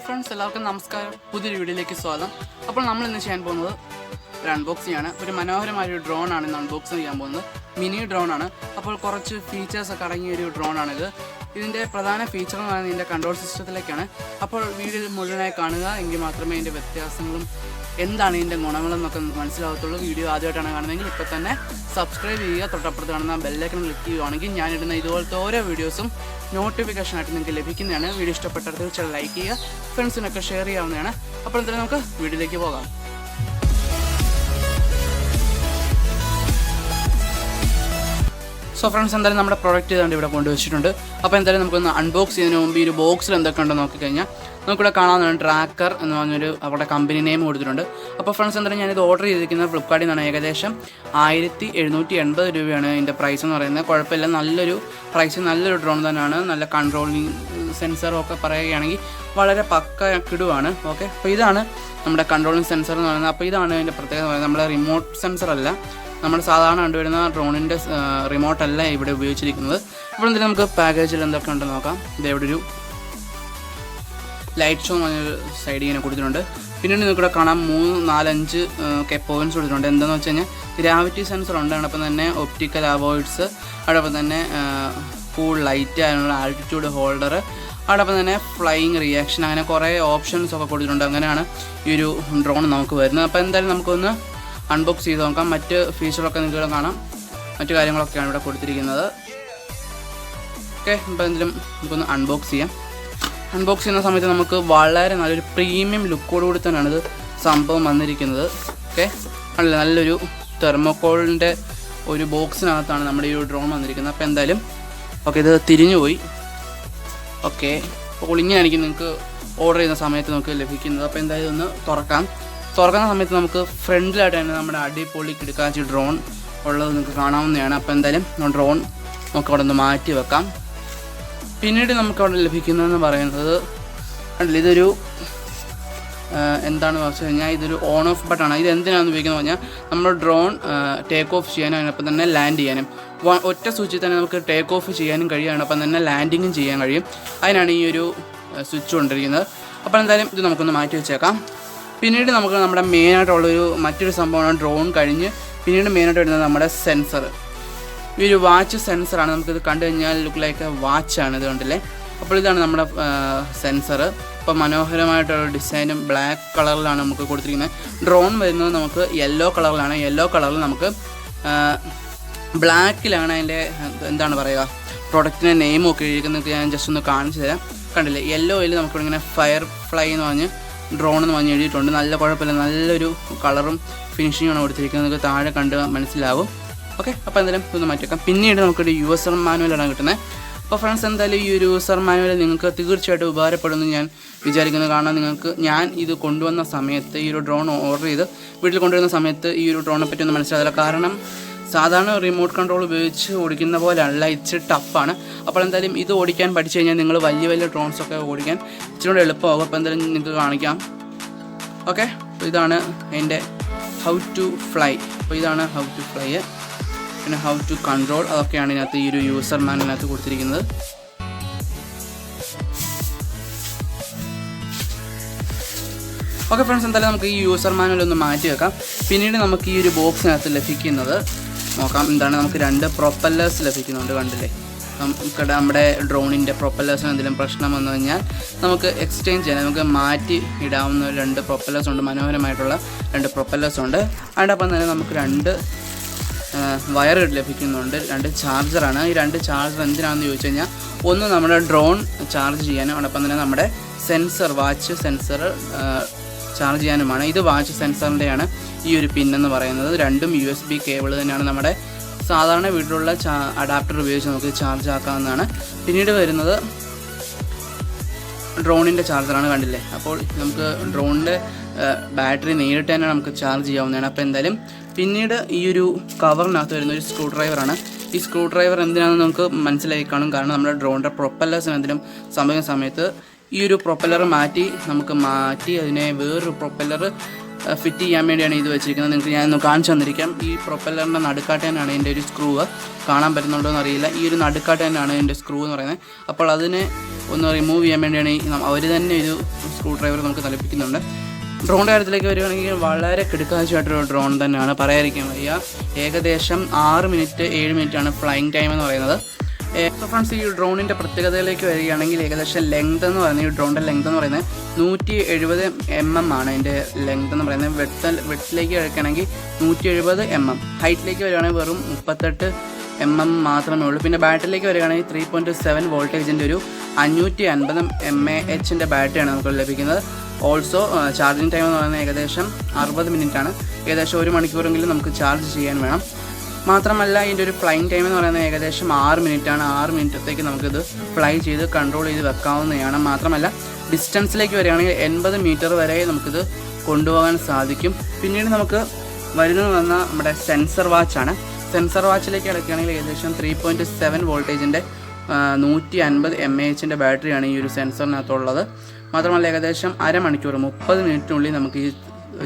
Hi friends, എല്ലാവർക്കും നമസ്കാരം. പുതിയൊരു വീഡിയോയിലേക്ക് സ്വാഗതം. അപ്പോൾ നമ്മൾ ഇന്ന് ചെയ്യാൻ പോകുന്നത് ഒരു അൺബോക്സിംഗ് ആണ്. ഒരു മനോഹരമായൊരു ഡ്രോൺ ആണ് ഇന്ന് അൺബോക്സിംഗ് ചെയ്യാൻ പോകുന്നത്. മിനി ഡ്രോൺ ആണ്. അപ്പോൾ കുറച്ച് ഫീച്ചേഴ്സൊക്കെ അടങ്ങിയ ഒരു ഡ്രോൺ ആണിത്. ഇതിൻ്റെ പ്രധാന ഫീച്ചർ എന്ന് പറയുന്നത് ഇതിൻ്റെ കൺട്രോൾ സിസ്റ്റത്തിലേക്കാണ്. അപ്പോൾ വീഡിയോ മുഴുവനായി കാണുക, എങ്കിൽ മാത്രമേ ഇതിൻ്റെ വ്യത്യാസങ്ങളും എന്താണ് ഇതിൻ്റെ ഗുണങ്ങളെന്നൊക്കെ മനസ്സിലാകത്തുള്ളൂ. വീഡിയോ ആദ്യമായിട്ടാണ് കാണുന്നതെങ്കിൽ ഇപ്പോൾ തന്നെ സബ്സ്ക്രൈബ് ചെയ്യുക. തൊട്ടപ്പുറത്ത് കാണുന്ന ബെല്ലൈക്കൺ ക്ലിക്ക് ചെയ്യുകയാണെങ്കിൽ ഞാനിടുന്ന ഇതുപോലത്തെ ഓരോ വീഡിയോസും നോട്ടിഫിക്കേഷനായിട്ട് നിങ്ങൾക്ക് ലഭിക്കുന്നതാണ്. വീഡിയോ ഇഷ്ടപ്പെട്ടാൽ തീർച്ചയായും ലൈക്ക് ചെയ്യുക, ഫ്രണ്ട്സിനൊക്കെ ഷെയർ ചെയ്യാവുന്നതാണ്. അപ്പോൾ എന്തായാലും നമുക്ക് വീഡിയോയിലേക്ക് പോകാം. സോ ഫ്രണ്ട്സ്, എന്തായാലും നമ്മുടെ പ്രോഡക്റ്റ് ചെയ്തുകൊണ്ട് ഇവിടെ കൊണ്ടുവച്ചിട്ടുണ്ട്. അപ്പോൾ എന്തായാലും നമുക്കൊന്ന് അൺബോക്സ് ചെയ്യുന്നതിന് മുമ്പ് ഈ ഒരു ബോക്സിൽ എന്തൊക്കെ ഉണ്ടെന്ന് നോക്കിക്കഴിഞ്ഞാൽ നമുക്കിവിടെ കാണാവുന്നതാണ് ട്രാക്കർ എന്ന് പറഞ്ഞൊരു അവരുടെ കമ്പനി നെയിം കൊടുത്തിട്ടുണ്ട്. അപ്പോൾ ഫ്രണ്ട്സ്, എന്തായാലും ഞാനിത് ഓർഡർ ചെയ്തിരിക്കുന്നത് ഫ്ലിപ്കാർട്ടിൽ നിന്നാണ്. ഏകദേശം 1780 രൂപയാണ് ഇതിൻ്റെ പ്രൈസ് എന്ന് പറയുന്നത്. കുഴപ്പമില്ല, നല്ലൊരു പ്രൈസ്, നല്ലൊരു ഡ്രോൺ തന്നെയാണ്. നല്ല കൺട്രോളിങ് സെൻസറൊക്കെ പറയുകയാണെങ്കിൽ വളരെ പക്ക കിടുവാണ്. ഓക്കെ, അപ്പോൾ ഇതാണ് നമ്മുടെ കൺട്രോളിങ് സെൻസർ എന്ന് പറയുന്നത്. അപ്പോൾ ഇതാണ് ഇതിൻ്റെ പ്രത്യേകത പറയുന്നത്. നമ്മുടെ റിമോട്ട് സെൻസർ അല്ല, നമ്മൾ സാധാരണ കണ്ടുവരുന്ന ഡ്രോണിൻ്റെ റിമോട്ടല്ല ഇവിടെ ഉപയോഗിച്ചിരിക്കുന്നത്. അപ്പോൾ എന്തായാലും നമുക്ക് പാക്കേജിൽ എന്തൊക്കെ ഉണ്ടെന്ന് നോക്കാം. ഇതെവിടെ ഒരു ലൈറ്റ് ഷോ എന്ന് പറഞ്ഞൊരു സൈഡ് ഇങ്ങനെ കൊടുത്തിട്ടുണ്ട്. പിന്നീട് നിങ്ങൾക്കിവിടെ കാണാം 3, 4, 5 പോയിൻറ്റ്സ് കൊടുത്തിട്ടുണ്ട്. എന്താണെന്ന് വെച്ച് കഴിഞ്ഞാൽ ഗ്രാവിറ്റി സെൻസർ ഉണ്ട്, അതോടൊപ്പം തന്നെ ഒപ്റ്റിക്കൽ അവോയ്ഡ്സ്, അതോടൊപ്പം തന്നെ കൂൾ ലൈറ്റ്, അതിനുള്ള ആൾട്ടിറ്റ്യൂഡ് ഹോൾഡർ, അതോടൊപ്പം തന്നെ ഫ്ലൈയിങ് റിയാക്ഷൻ, അങ്ങനെ കുറേ ഓപ്ഷൻസ് ഒക്കെ കൊടുത്തിട്ടുണ്ട്. അങ്ങനെയാണ് ഈ ഒരു ഡ്രോൺ നമുക്ക് വരുന്നത്. അപ്പോൾ എന്തായാലും നമുക്കൊന്ന് അൺബോക്സ് ചെയ്ത് നോക്കാം. മറ്റ് ഫീച്ചറൊക്കെ നിങ്ങൾക്ക് കാണാം, മറ്റു കാര്യങ്ങളൊക്കെയാണ് ഇവിടെ കൊടുത്തിരിക്കുന്നത്. ഓക്കെ, അപ്പോൾ എന്തെങ്കിലും നമുക്കൊന്ന് അൺബോക്സ് ചെയ്യാം. അൺബോക്സ് ചെയ്യുന്ന സമയത്ത് നമുക്ക് വളരെ നല്ലൊരു പ്രീമിയം ലുക്കോടുകൂടി തന്നെയാണ് ഇത് സംഭവം വന്നിരിക്കുന്നത്. ഓക്കെ, നല്ലൊരു തെർമോക്കോളിൻ്റെ ഒരു ബോക്സിനകത്താണ് നമ്മുടെ ഈ ഒരു ഡ്രോൺ വന്നിരിക്കുന്നത്. അപ്പോൾ എന്തായാലും ഓക്കെ, ഇത് തിരിഞ്ഞു പോയി. ഓക്കെ, അപ്പോൾ ഇങ്ങനെയായിരിക്കും നിങ്ങൾക്ക് ഓർഡർ ചെയ്യുന്ന സമയത്ത് നമുക്ക് ലഭിക്കുന്നത്. അപ്പോൾ എന്തായാലും ഒന്ന് തുറക്കുന്ന സമയത്ത് നമുക്ക് ഫ്രണ്ടിലായിട്ട് തന്നെ നമ്മുടെ അടിപൊളി കിടക്കാച്ചി ഡ്രോൺ ഉള്ളത് നിങ്ങൾക്ക് കാണാവുന്നതാണ്. അപ്പോൾ എന്തായാലും ഡ്രോൺ നമുക്ക് അവിടെ നിന്ന് മാറ്റി വെക്കാം. പിന്നീട് നമുക്കവിടെ ലഭിക്കുന്നതെന്ന് പറയുന്നത് ഇതൊരു എന്താണെന്ന് വെച്ച് കഴിഞ്ഞാൽ ഇതൊരു ഓൺ ഓഫ് ബട്ടണാണ്. ഇത് എന്തിനാണെന്ന് ഉപയോഗിക്കുന്നത് പറഞ്ഞാൽ നമ്മൾ ഡ്രോൺ ടേക്ക് ഓഫ് ചെയ്യാനും അതിനൊപ്പം തന്നെ ലാൻഡ് ചെയ്യാനും ഒറ്റ സ്വിച്ചിൽ തന്നെ നമുക്ക് ടേക്ക് ഓഫ് ചെയ്യാനും കഴിയും, അതിനൊപ്പം തന്നെ ലാൻഡിങ്ങും ചെയ്യാൻ കഴിയും. അതിനാണ് ഈ ഒരു സ്വിച്ച് കൊണ്ടിരിക്കുന്നത്. അപ്പോൾ എന്തായാലും ഇത് നമുക്കൊന്ന് മാറ്റി വെച്ചേക്കാം. പിന്നീട് നമുക്ക് നമ്മുടെ മെയിനായിട്ടുള്ളൊരു മറ്റൊരു സംഭവമാണ് ഡ്രോൺ കഴിഞ്ഞ് പിന്നീട് മെയിനായിട്ട് വരുന്നത് നമ്മുടെ സെൻസർ. ഈ ഒരു വാച്ച് സെൻസറാണ്. നമുക്കിത് കണ്ടു കഴിഞ്ഞാൽ ലുക്ക് ലൈക്ക് വാച്ചാണ് ഇത് കണ്ടില്ലേ. അപ്പോൾ ഇതാണ് നമ്മുടെ സെൻസർ. ഇപ്പോൾ മനോഹരമായിട്ടുള്ള ഡിസൈനും ബ്ലാക്ക് കളറിലാണ് നമുക്ക് കൊടുത്തിരിക്കുന്നത്. ഡ്രോൺ വരുന്നത് നമുക്ക് യെല്ലോ കളറിലാണ്. യെല്ലോ കളറിൽ നമുക്ക് ബ്ലാക്കിലാണ് അതിൻ്റെ എന്താണ് പറയുക പ്രൊഡക്റ്റിൻ്റെ നെയിമൊക്കെ എഴുതിക്കുന്നത്. ഞാൻ ജസ്റ്റ് ഒന്ന് കാണിച്ചു തരാം. കണ്ടില്ലേ, യെല്ലോയിൽ നമുക്കിങ്ങനെ ഫയർ ഫ്ലൈ എന്ന് പറഞ്ഞ് ഡ്രോൺ എന്ന് പറഞ്ഞ് എഴുതിയിട്ടുണ്ട്. നല്ല കുഴപ്പമില്ല, നല്ലൊരു കളറും ഫിനിഷിങ്ങാണ് കൊടുത്തിരിക്കുന്നത്. നിങ്ങൾക്ക് താഴെ കണ്ട് മനസ്സിലാവും. ഓക്കെ, അപ്പോൾ എന്തായാലും ഇതൊന്ന് മാറ്റിവെക്കാം. പിന്നീട് നമുക്കൊരു യൂസർ മാനുവലാണ് കിട്ടുന്നത്. അപ്പോൾ ഫ്രണ്ട്സ്, എന്തായാലും ഈ ഒരു യൂസർ മാനുവൽ നിങ്ങൾക്ക് തീർച്ചയായിട്ടും ഉപകാരപ്പെടുമെന്ന് ഞാൻ വിചാരിക്കുന്നു. കാരണം നിങ്ങൾക്ക് ഞാൻ ഇത് കൊണ്ടുവന്ന സമയത്ത് ഈ ഒരു ഡ്രോൺ ഓർഡർ ചെയ്ത് വീട്ടിൽ കൊണ്ടുവരുന്ന സമയത്ത് ഈ ഒരു ഡ്രോണിനെ പറ്റി ഒന്നും മനസ്സിലാവില്ല. കാരണം സാധാരണ റിമോട്ട് കൺട്രോൾ ഉപയോഗിച്ച് ഓടിക്കുന്ന പോലെ അല്ല, ഇച്ചിരി ടഫാണ്. അപ്പോൾ എന്തായാലും ഇത് ഓടിക്കാൻ പഠിച്ചു കഴിഞ്ഞാൽ നിങ്ങൾ വലിയ വലിയ ഡ്രോൺസൊക്കെ ഓടിക്കാൻ ഇച്ചിരി കൂടെ എളുപ്പമാകും. അപ്പോൾ എന്തായാലും നിങ്ങൾക്ക് കാണിക്കാം. ഓക്കെ, അപ്പോൾ ഇതാണ് അതിൻ്റെ ഹൗ ടു ഫ്ലൈ. അപ്പോൾ ഇതാണ് ഹൗ ടു ഫ്ലൈ, പിന്നെ ഹൗ ടു കൺട്രോൾ, അതൊക്കെയാണ് ഇതിനകത്ത് ഈ ഒരു യൂസർ മാനുവലിനകത്ത് കൊടുത്തിരിക്കുന്നത്. ഓക്കെ ഫ്രണ്ട്സ്, എന്തായാലും നമുക്ക് ഈ യൂസർ മാനുവൽ ഒന്ന് മാറ്റി വെക്കാം. പിന്നീട് നമുക്ക് ഈ ഒരു ബോക്സിനകത്ത് ലഭിക്കുന്നത് നോക്കാം. എന്താണ്, നമുക്ക് 2 പ്രൊപ്പല്ലേഴ്സ് ലഭിക്കുന്നുണ്ട്. കണ്ടില്ലേ, നമുക്ക് നമ്മുടെ ഡ്രോണിൻ്റെ പ്രൊപ്പല്ലേഴ്സിന് എന്തെങ്കിലും പ്രശ്നം വന്നു കഴിഞ്ഞാൽ നമുക്ക് എക്സ്ചേഞ്ച് ചെയ്യാൻ, നമുക്ക് മാറ്റി ഇടാവുന്ന 2 പ്രൊപ്പല്ലേഴ്സ് ഉണ്ട്. മനോഹരമായിട്ടുള്ള 2 പ്രൊപ്പല്ലേഴ്സ് ഉണ്ട്. അതോടൊപ്പം തന്നെ നമുക്ക് 2 വയർ ലഭിക്കുന്നുണ്ട്. 2 ചാർജറാണ്. ഈ 2 ചാർജർ എന്തിനാണെന്ന് ചോദിച്ചു കഴിഞ്ഞാൽ ഒന്ന് നമ്മുടെ ഡ്രോൺ ചാർജ് ചെയ്യാനും അതോടൊപ്പം തന്നെ നമ്മുടെ സെൻസർ, വാച്ച് സെൻസർ ചാർജ് ചെയ്യാനുമാണ്. ഇത് വാച്ച് സെൻസറിൻ്റെയാണ് ഈ ഒരു പിൻ എന്ന് പറയുന്നത്. രണ്ടും USB കേബിൾ തന്നെയാണ്. നമ്മുടെ സാധാരണ വീട്ടിലുള്ള അഡാപ്റ്റർ ഉപയോഗിച്ച് നമുക്ക് ചാർജ് ആക്കാവുന്നതാണ്. പിന്നീട് വരുന്നത് ഡ്രോണിൻ്റെ ചാർജറാണ്. കണ്ടില്ലേ, അപ്പോൾ നമുക്ക് ഡ്രോണിൻ്റെ ബാറ്ററി നേരിട്ട് തന്നെ നമുക്ക് ചാർജ് ചെയ്യാവുന്നതാണ്. അപ്പോൾ എന്തായാലും പിന്നീട് ഈ ഒരു കവറിനകത്ത് വരുന്ന ഒരു സ്ക്രൂ ഡ്രൈവറാണ്. ഈ സ്ക്രൂ ഡ്രൈവർ എന്തിനാണെന്ന് നമുക്ക് മനസ്സിലായി കാണും. കാരണം നമ്മുടെ ഡ്രോണിൻ്റെ പ്രൊപ്പല്ലേഴ്സിന് എന്തെങ്കിലും സംഭവിക്കുന്ന സമയത്ത് ഈ ഒരു പ്രൊപ്പല്ലർ മാറ്റി അതിനെ വേറൊരു പ്രൊപ്പല്ലർ ഫിറ്റ് ചെയ്യാൻ വേണ്ടിയാണ് ഇത് വെച്ചിരിക്കുന്നത്. നിങ്ങൾക്ക് ഞാനൊന്ന് കാണിച്ചു തന്നിരിക്കാം. ഈ പ്രൊപ്പല്ലറിൻ്റെ നടുക്കാട്ടനാണ് ഇതിൻ്റെ ഒരു സ്ക്രൂ. കാണാൻ പറ്റുന്നുണ്ടോ എന്നറിയില്ല. ഈ ഒരു നടുക്കാട്ടനാണ് ഇതിൻ്റെ സ്ക്രൂ എന്ന് പറയുന്നത്. അപ്പോൾ അതിനെ ഒന്ന് റിമൂവ് ചെയ്യാൻ വേണ്ടിയാണ് അവർ തന്നെ ഒരു സ്ക്രൂ ഡ്രൈവർ നമുക്ക് നൽകിക്കുന്നുണ്ട്. ഡ്രോണിൻ്റെ കാര്യത്തിലേക്ക് വരികയാണെങ്കിൽ വളരെ കിടുക്കാഴ്ചയായിട്ടൊരു ഡ്രോൺ തന്നെയാണ്, പറയാതിരിക്കാൻ വയ്യ. ഏകദേശം 6 മിനിറ്റ് 7 മിനിറ്റാണ് ഫ്ലൈയിങ് ടൈം എന്ന് പറയുന്നത്. ഫ്രണ്ട്സ്, ഈ ഡ്രോണിൻ്റെ പ്രത്യേകതയിലേക്ക് വരികയാണെങ്കിൽ ഏകദേശം ലെങ്ത് എന്ന് പറയുന്നത്, ഈ ഡ്രോണിൻ്റെ ലെങ്ത് എന്ന് പറയുന്നത് 170 mm ആണ്. അതിൻ്റെ ലെങ്ത് എന്ന് പറയുന്നത് വെട്ടിലേക്ക് എടുക്കുകയാണെങ്കിൽ 170 mm, ഹൈറ്റിലേക്ക് വരികയാണെങ്കിൽ വെറും 38 mm മാത്രമേ ഉള്ളൂ. പിന്നെ ബാറ്ററിയിലേക്ക് വരികയാണെങ്കിൽ 3.7 വോൾട്ടേജിൻ്റെ ഒരു 550 mAh ബാറ്ററിയാണ് നമുക്ക് ലഭിക്കുന്നത്. ഓൾസോ ചാർജിങ് ടൈം എന്ന് പറയുന്നത് ഏകദേശം 60 മിനിറ്റാണ്. ഏകദേശം 1 മണിക്കൂറെങ്കിലും നമുക്ക് ചാർജ് ചെയ്യാൻ വേണം. മാത്രമല്ല ഇതിൻ്റെ ഒരു ഫ്ലൈയിങ് ടൈം എന്ന് പറയുന്നത് ഏകദേശം 6 മിനിറ്റാണ്. 6 മിനിറ്റത്തേക്ക് നമുക്കിത് ഫ്ലൈ ചെയ്ത് കൺട്രോൾ ചെയ്ത് വെക്കാവുന്നതാണ്. മാത്രമല്ല ഡിസ്റ്റൻസിലേക്ക് വരികയാണെങ്കിൽ 80 മീറ്റർ വരെ നമുക്കിത് കൊണ്ടുപോകാൻ സാധിക്കും. പിന്നീട് നമുക്ക് വരുന്നത് വന്ന നമ്മുടെ സെൻസർ വാച്ചാണ്. സെൻസർ വാച്ചിലേക്ക് കിടക്കുകയാണെങ്കിൽ ഏകദേശം 3.7 വോൾട്ടേജിൻ്റെ 150 mAh ബാറ്ററിയാണ് ഈ ഒരു സെൻസറിനകത്തുള്ളത്. മാത്രമല്ല ഏകദേശം അരമണിക്കൂർ 30 മിനിറ്റിനുള്ളിൽ നമുക്ക് ഈ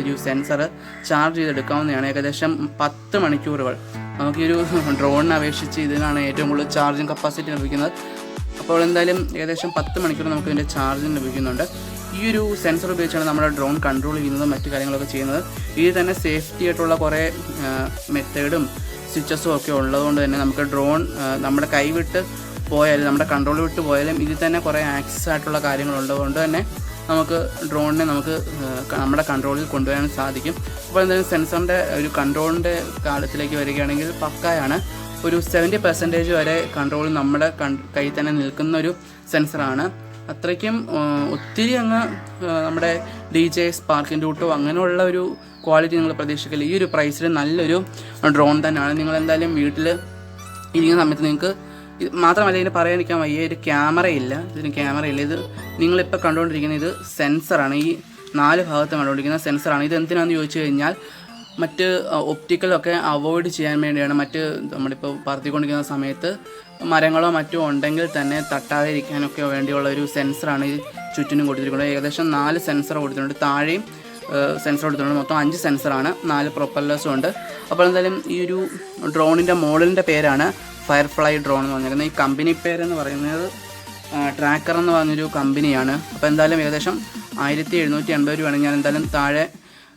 ഒരു സെൻസർ ചാർജ് ചെയ്തെടുക്കാവുന്നതാണ്. ഏകദേശം 10 മണിക്കൂറുകൾ നമുക്ക് ഈ ഒരു ഡ്രോണിനെ അപേക്ഷിച്ച് ഇതിനാണ് ഏറ്റവും കൂടുതൽ ചാർജിങ് കപ്പാസിറ്റി ലഭിക്കുന്നത്. അപ്പോൾ എന്തായാലും ഏകദേശം 10 മണിക്കൂർ നമുക്ക് ഇതിൻ്റെ ചാർജിങ് ലഭിക്കുന്നുണ്ട്. ഈ ഒരു സെൻസർ ഉപയോഗിച്ചാണ് നമ്മുടെ ഡ്രോൺ കൺട്രോൾ ചെയ്യുന്നതും മറ്റു കാര്യങ്ങളൊക്കെ ചെയ്യുന്നത്. ഇതിൽ തന്നെ സേഫ്റ്റി ആയിട്ടുള്ള കുറേ മെത്തേഡും സ്വിച്ചസും ഒക്കെ ഉള്ളതുകൊണ്ട് തന്നെ നമുക്ക് ഡ്രോൺ നമ്മുടെ കൈ വിട്ട് പോയാലും നമ്മുടെ കൺട്രോൾ വിട്ട് പോയാലും ഇതിൽ തന്നെ കുറേ ആക്സസ് ആയിട്ടുള്ള കാര്യങ്ങളുള്ളതുകൊണ്ട് തന്നെ നമുക്ക് ഡ്രോണിനെ നമുക്ക് നമ്മുടെ കൺട്രോളിൽ കൊണ്ടുവരാൻ സാധിക്കും. അപ്പോൾ എന്തായാലും സെൻസറിൻ്റെ ഒരു കൺട്രോളിൻ്റെ കാലത്തിലേക്ക് വരികയാണെങ്കിൽ പക്കായാണ്. ഒരു 70% വരെ കൺട്രോൾ നമ്മുടെ കയ്യിൽ തന്നെ നിൽക്കുന്ന ഒരു സെൻസറാണ്. അത്രയ്ക്കും ഒത്തിരി അങ്ങ് നമ്മുടെ DJI സ്പാർക്കിൻ്റെ കൂട്ടോ അങ്ങനെയുള്ള ഒരു ക്വാളിറ്റി നിങ്ങൾ പ്രതീക്ഷിക്കില്ല. ഈ ഒരു പ്രൈസിൽ നല്ലൊരു ഡ്രോൺ തന്നെയാണ്. നിങ്ങളെന്തായാലും വീട്ടിൽ ഇരിക്കുന്ന സമയത്ത് നിങ്ങൾക്ക് മാത്രമല്ല ഇതിന് പറയാനിരിക്കാൻ വയ്യ, ഇതിന് ക്യാമറയില്ല. ഇത് നിങ്ങളിപ്പോൾ കണ്ടുകൊണ്ടിരിക്കുന്ന ഇത് സെൻസറാണ്. ഈ 4 ഭാഗത്തും കണ്ടുകൊണ്ടിരിക്കുന്ന സെൻസറാണ്. ഇത് എന്തിനാണെന്ന് ചോദിച്ചു കഴിഞ്ഞാൽ മറ്റ് ഒപ്റ്റിക്കലൊക്കെ അവോയ്ഡ് ചെയ്യാൻ വേണ്ടിയാണ്. നമ്മളിപ്പോൾ പറത്തിക്കൊണ്ടിരിക്കുന്ന സമയത്ത് മരങ്ങളോ മറ്റോ ഉണ്ടെങ്കിൽ തന്നെ തട്ടാതെ ഇരിക്കാനൊക്കെ വേണ്ടിയുള്ള ഒരു സെൻസറാണ് ഈ ചുറ്റിനും കൊടുത്തിരിക്കുന്നത്. ഏകദേശം 4 സെൻസർ കൊടുത്തിട്ടുണ്ട്. താഴെയും സെൻസർ കൊടുത്തിട്ടുണ്ട്. മൊത്തം 5 സെൻസറാണ്. 4 പ്രൊപ്പല്ലേഴ്സും ഉണ്ട്. അപ്പോൾ എന്തായാലും ഈ ഒരു ഡ്രോണിൻ്റെ മോഡലിൻ്റെ പേരാണ് ഫയർഫ്ലൈ ഡ്രോൺ എന്ന് പറഞ്ഞിരിക്കുന്നത്. ഈ കമ്പനി പേരെന്ന് പറയുന്നത് ട്രാക്കർ എന്ന് പറഞ്ഞൊരു കമ്പനിയാണ്. അപ്പോൾ എന്തായാലും ഏകദേശം 1780 രൂപയാണ്. ഞാൻ എന്തായാലും താഴെ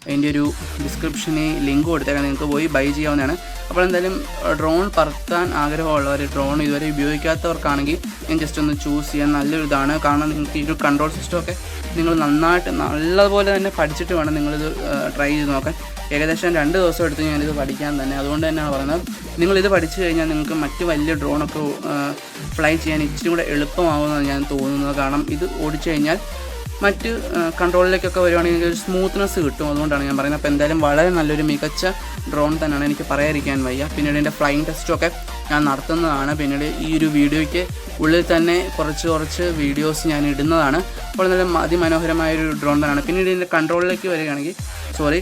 അതിൻ്റെ ഒരു ഡിസ്ക്രിപ്ഷനിൽ ലിങ്ക് കൊടുത്തേക്കാൻ നിങ്ങൾക്ക് പോയി ബൈ ചെയ്യാവുന്നതാണ്. അപ്പോൾ എന്തായാലും ഡ്രോൺ പറത്താൻ ആഗ്രഹമുള്ളവർ, ഡ്രോൺ ഇതുവരെ ഉപയോഗിക്കാത്തവർക്കാണെങ്കിൽ ഞാൻ ജസ്റ്റ് ഒന്ന് ചൂസ് ചെയ്യാൻ നല്ലൊരു ഇതാണ്. കാരണം നിങ്ങൾക്ക് ഈ ഒരു കൺട്രോൾ സിസ്റ്റമൊക്കെ നിങ്ങൾ നല്ലതുപോലെ തന്നെ പഠിച്ചിട്ട് വേണം നിങ്ങളിത് ട്രൈ ചെയ്ത് നോക്കാൻ. ഏകദേശം 2 ദിവസം എടുത്ത് ഞാനിത് പഠിക്കാൻ തന്നെ. അതുകൊണ്ട് തന്നെയാണ് പറയുന്നത്, നിങ്ങളിത് പഠിച്ചു കഴിഞ്ഞാൽ നിങ്ങൾക്ക് മറ്റ് വലിയ ഡ്രോണൊക്കെ ഫ്ലൈ ചെയ്യാൻ ഇച്ചിരി കൂടെ എളുപ്പമാകുമെന്നാണ് ഞാൻ തോന്നുന്നത്. കാരണം ഇത് ഓടിച്ചു കഴിഞ്ഞാൽ മറ്റ് കൺട്രോളിലേക്കൊക്കെ വരുവാണെങ്കിൽ ഒരു സ്മൂത്ത്നെസ് കിട്ടും. അതുകൊണ്ടാണ് ഞാൻ പറയുന്നത്. അപ്പോൾ എന്തായാലും വളരെ നല്ലൊരു മികച്ച ഡ്രോൺ തന്നെയാണ്, എനിക്ക് പറയാതിരിക്കാൻ വയ്യ. പിന്നീട് എൻ്റെ ഫ്ലൈയിങ് ടെസ്റ്റൊക്കെ ഞാൻ നടത്തുന്നതാണ്. പിന്നീട് ഈ ഒരു വീഡിയോയ്ക്ക് ഉള്ളിൽ തന്നെ കുറച്ച് വീഡിയോസ് ഞാൻ ഇടുന്നതാണ്. അപ്പോൾ എന്തായാലും അതിമനോഹരമായൊരു ഡ്രോൺ തന്നെയാണ്. പിന്നീട് ഇതിൻ്റെ കൺട്രോളിലേക്ക് വരികയാണെങ്കിൽ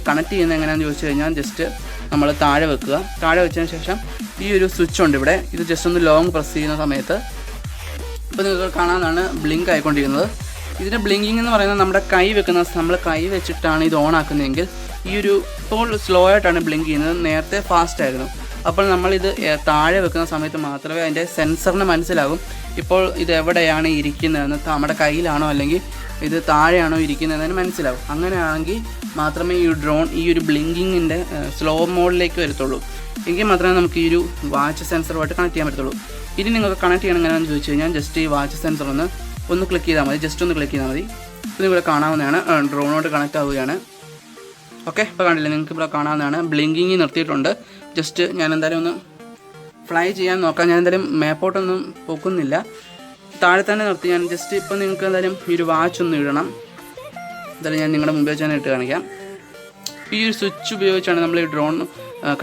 കണക്ട് ചെയ്യുന്നത് എങ്ങനെയാണെന്ന് ചോദിച്ചു കഴിഞ്ഞാൽ ജസ്റ്റ് നമ്മൾ താഴെ വെക്കുക. താഴെ വെച്ചതിന് ശേഷം ഈ ഒരു സ്വിച്ച് ഉണ്ട് ഇവിടെ. ഇത് ജസ്റ്റ് ഒന്ന് ലോങ് പ്രസ് ചെയ്യുന്ന സമയത്ത് ഇപ്പോൾ നിങ്ങൾക്ക് കാണാനാണ് ബ്ലിങ്ക് ആയിക്കൊണ്ടിരിക്കുന്നത്. ഇതിൻ്റെ ബ്ലിങ്കിങ് എന്ന് പറയുന്നത് നമ്മൾ കൈ വെച്ചിട്ടാണ് ഇത് ഓൺ ആക്കുന്നതെങ്കിൽ ഇപ്പോൾ സ്ലോ ആയിട്ടാണ് ബ്ലിങ്ക് ചെയ്യുന്നത്. നേരത്തെ ഫാസ്റ്റ് ആയിരുന്നു. അപ്പോൾ നമ്മളിത് താഴെ വെക്കുന്ന സമയത്ത് മാത്രമേ അതിൻ്റെ സെൻസറിന് മനസ്സിലാകും ഇപ്പോൾ ഇത് എവിടെയാണ് ഇരിക്കുന്നതെന്ന്. നമ്മുടെ കയ്യിലാണോ അല്ലെങ്കിൽ ഇത് താഴെയാണോ ഇരിക്കുന്നതെന്ന് മനസ്സിലാവും. അങ്ങനെയാണെങ്കിൽ മാത്രമേ ഈ ഡ്രോൺ ഈ ഒരു ബ്ലിങ്കിങ്ങിൻ്റെ സ്ലോ മോഡിലേക്ക് വരത്തുള്ളൂ. എങ്കിൽ മാത്രമേ നമുക്ക് ഈ ഒരു വാച്ച് സെൻസറുമായിട്ട് കണക്ട് ചെയ്യാൻ പറ്റത്തുള്ളൂ. ഇനി നിങ്ങൾക്ക് കണക്ട് ചെയ്യണം എങ്ങനെയാണെന്ന് ചോദിച്ചു കഴിഞ്ഞാൽ ജസ്റ്റ് ഈ വാച്ച് സെൻസർ ഒന്ന് ക്ലിക്ക് ചെയ്താൽ മതി. ജസ്റ്റ് ഒന്ന് ക്ലിക്ക് ചെയ്താൽ മതി. ഇത് ഇവിടെ കാണാവുന്നതാണ്. ഡ്രോണോട്ട് കണക്റ്റ് ആവുകയാണ്. ഓക്കെ, ഇപ്പോൾ കണ്ടില്ലേ, നിങ്ങൾക്ക് ഇവിടെ കാണാവുന്നതാണ്. ബ്ലിങ്കിങ് നിർത്തിയിട്ടുണ്ട്. ജസ്റ്റ് ഞാൻ എന്തായാലും ഒന്ന് ഫ്ലൈ ചെയ്യാൻ നോക്കാം. ഞാൻ എന്തായാലും മേപ്പോട്ടൊന്നും പൊക്കുന്നില്ല, താഴെ തന്നെ നിർത്തി. ഞാൻ ജസ്റ്റ് ഇപ്പോൾ നിങ്ങൾക്ക് എന്തായാലും ഈ ഒരു വാച്ച് ഒന്ന് ഇടണം. എന്തായാലും ഞാൻ നിങ്ങളുടെ മുമ്പിൽ വെച്ച് തന്നെ ഇട്ട് കാണിക്കാം. ഈ ഒരു സ്വിച്ച് ഉപയോഗിച്ചാണ് നമ്മൾ ഈ ഡ്രോൺ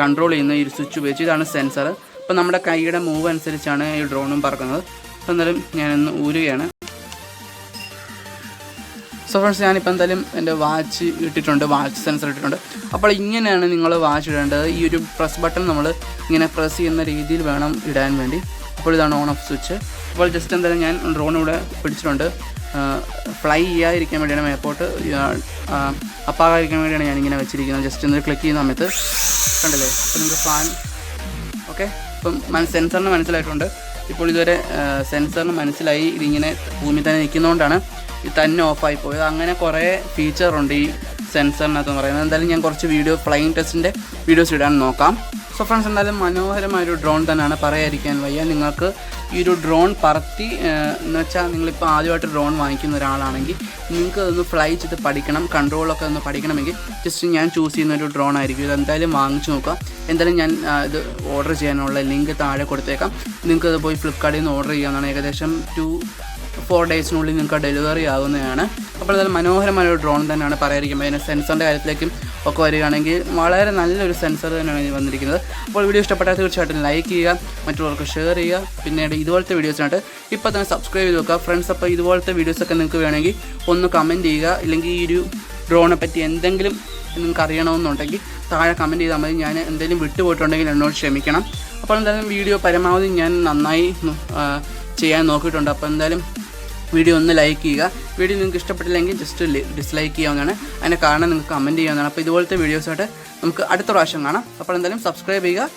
കൺട്രോൾ ചെയ്യുന്നത്. ഈ ഒരു സ്വിച്ച് ഉപയോഗിച്ച് ഇതാണ് സെൻസർ. അപ്പോൾ നമ്മുടെ കൈയുടെ മൂവ് അനുസരിച്ചാണ് ഈ ഡ്രോണും പറക്കുന്നത്. അപ്പോൾ എന്തായാലും ഞാനൊന്ന് ഊരുകയാണ്. സോ ഫ്രണ്ട്സ്, ഞാനിപ്പോൾ എന്തായാലും എൻ്റെ വാച്ച് ഇട്ടിട്ടുണ്ട്, വാച്ച് സെൻസർ ഇട്ടിട്ടുണ്ട്. അപ്പോൾ ഇങ്ങനെയാണ് നിങ്ങൾ വാച്ച് ഇടേണ്ടത്. ഈ ഒരു പ്രസ് ബട്ടൺ നമ്മൾ ഇങ്ങനെ പ്രസ് ചെയ്യുന്ന രീതിയിൽ വേണം ഇടാൻ വേണ്ടി. അപ്പോൾ ഇതാണ് ഓൺ ഓഫ് സ്വിച്ച്. അപ്പോൾ ജസ്റ്റ് എന്തായാലും ഞാൻ ഡ്രോൺ ഇവിടെ പിടിച്ചിട്ടുണ്ട്. ഫ്ലൈ ചെയ്യാതിരിക്കാൻ വേണ്ടിയാണ്, മേപ്പോട്ട് അപ്പാകാതിരിക്കാൻ വേണ്ടിയാണ് ഞാനിങ്ങനെ വെച്ചിരിക്കുന്നത്. ജസ്റ്റ് ഒന്ന് ക്ലിക്ക് ചെയ്യുന്ന സമയത്ത് കണ്ടില്ലേ, അപ്പോൾ നിങ്ങൾക്ക് ഫാൻ ഓക്കെ ഇപ്പം സെൻസറിന് മനസ്സിലായിട്ടുണ്ട് ഇപ്പോൾ ഇതുവരെ സെൻസറിന് മനസ്സിലായി ഇതിങ്ങനെ ഭൂമി തന്നെ നിൽക്കുന്നതുകൊണ്ടാണ് ഇത് തന്നെ ഓഫായി പോയത്. അങ്ങനെ കുറേ ഫീച്ചറുണ്ട് ഈ സെൻസറിനകത്ത് പറയുന്നത്. എന്തായാലും ഞാൻ കുറച്ച് ഫ്ലൈയിങ് ടെസ്റ്റിൻ്റെ വീഡിയോസ് ഇടാൻ നോക്കാം. സോ ഫ്രണ്ട്സ്, എന്തായാലും മനോഹരമായൊരു ഡ്രോൺ തന്നെയാണ്, പറയാതിരിക്കാൻ വയ്യ. നിങ്ങൾക്ക് ഈ ഒരു ഡ്രോൺ പറത്തി എന്ന് വെച്ചാൽ നിങ്ങളിപ്പോൾ ആദ്യമായിട്ട് ഡ്രോൺ വാങ്ങിക്കുന്ന ഒരാളാണെങ്കിൽ നിങ്ങൾക്ക് അതൊന്ന് ഫ്ലൈ ചെയ്ത് പഠിക്കണം, കൺട്രോളൊക്കെ ഒന്ന് പഠിക്കണമെങ്കിൽ ജസ്റ്റ് ഞാൻ ചൂസ് ചെയ്യുന്ന ഒരു ഡ്രോൺ ആയിരിക്കും. ഇത് എന്തായാലും വാങ്ങിച്ചു നോക്കാം. എന്തായാലും ഞാൻ ഇത് ഓർഡർ ചെയ്യാനുള്ള ലിങ്ക് താഴെ കൊടുത്തേക്കാം. നിങ്ങൾക്ക് അത് പോയി ഫ്ലിപ്കാർട്ടിൽ നിന്ന് ഓർഡർ ചെയ്യാവുന്നതാണ്. ഏകദേശം 2-4 ഡേയ്സിനുള്ളിൽ നിങ്ങൾക്ക് ഡെലിവറി ആകുന്നതാണ്. അപ്പോൾ അതായത് മനോഹരമായ ഒരു ഡ്രോൺ തന്നെയാണ്, പറയാതിരിക്കുമ്പോൾ. അതിന് സെൻസറിൻ്റെ കാര്യത്തിലേക്കും ഒക്കെ വരികയാണെങ്കിൽ വളരെ നല്ലൊരു സെൻസർ തന്നെയാണ് ഇത് വന്നിരിക്കുന്നത്. അപ്പോൾ വീഡിയോ ഇഷ്ടപ്പെട്ടാൽ തീർച്ചയായിട്ടും ലൈക്ക് ചെയ്യുക, മറ്റുള്ളവർക്ക് ഷെയർ ചെയ്യുക. പിന്നീട് ഇതുപോലത്തെ വീഡിയോസിനായിട്ട് ഇപ്പോൾ തന്നെ സബ്സ്ക്രൈബ് ചെയ്ത് വെക്കുക ഫ്രണ്ട്സ്. അപ്പോൾ ഇതുപോലത്തെ വീഡിയോസൊക്കെ നിങ്ങൾക്ക് വേണമെങ്കിൽ ഒന്ന് കമൻറ്റ് ചെയ്യുക. ഇല്ലെങ്കിൽ ഈ ഒരു ഡ്രോണിനെ പറ്റി എന്തെങ്കിലും നിങ്ങൾക്ക് അറിയണമെന്നുണ്ടെങ്കിൽ താഴെ കമൻറ്റ് ചെയ്താൽ മതി. ഞാൻ എന്തെങ്കിലും വിട്ടുപോയിട്ടുണ്ടെങ്കിൽ എന്നോട് ക്ഷമിക്കണം. അപ്പോൾ എന്തായാലും വീഡിയോ പരമാവധി ഞാൻ നന്നായി ചെയ്യാൻ നോക്കിയിട്ടുണ്ട്. അപ്പോൾ എന്തായാലും വീഡിയോ ഒന്ന് ലൈക്ക് ചെയ്യുക. വീഡിയോ നിങ്ങൾക്ക് ഇഷ്ടപ്പെട്ടില്ലെങ്കിൽ ജസ്റ്റ് ഡിസ്ലൈക്ക് ചെയ്യാവുന്നതാണ്. അതിൻ്റെ കാരണം നിങ്ങൾക്ക് കമൻറ്റ് ചെയ്യാവുന്നതാണ്. അപ്പോൾ ഇതുപോലത്തെ വീഡിയോസായിട്ട് നമുക്ക് അടുത്ത പ്രാവശ്യം കാണാം. അപ്പോൾ എന്തായാലും സബ്സ്ക്രൈബ് ചെയ്യുക.